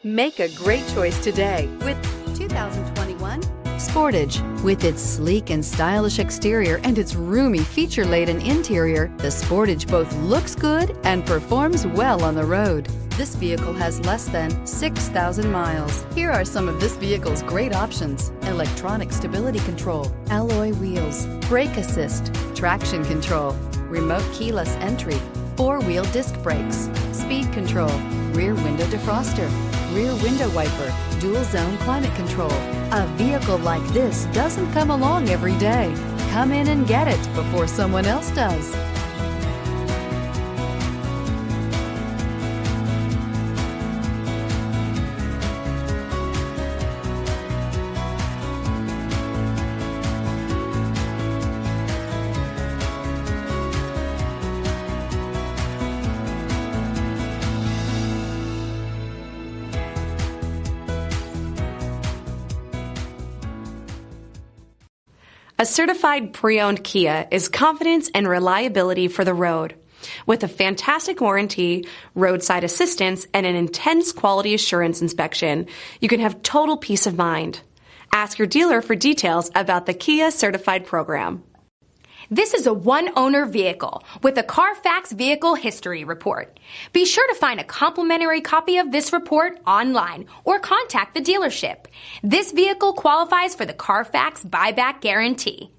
Make a great choice today with 2021 Sportage. With its sleek and stylish exterior and its roomy feature-laden interior, the Sportage both looks good and performs well on the road. This vehicle has less than 6,000 miles. Here are some of this vehicle's great options: electronic stability control, alloy wheels, brake assist, traction control, remote keyless entry, four-wheel disc brakes, speed control, rear window defroster, rear window wiper, dual zone climate control. A vehicle like this doesn't come along every day. Come in and get it before someone else does. A certified pre-owned Kia is confidence and reliability for the road. With a fantastic warranty, roadside assistance, and an intense quality assurance inspection, you can have total peace of mind. Ask your dealer for details about the Kia Certified program. This is a one-owner vehicle with a CARFAX Vehicle History Report. Be sure to find a complimentary copy of this report online or contact the dealership. This vehicle qualifies for the CARFAX Buyback Guarantee.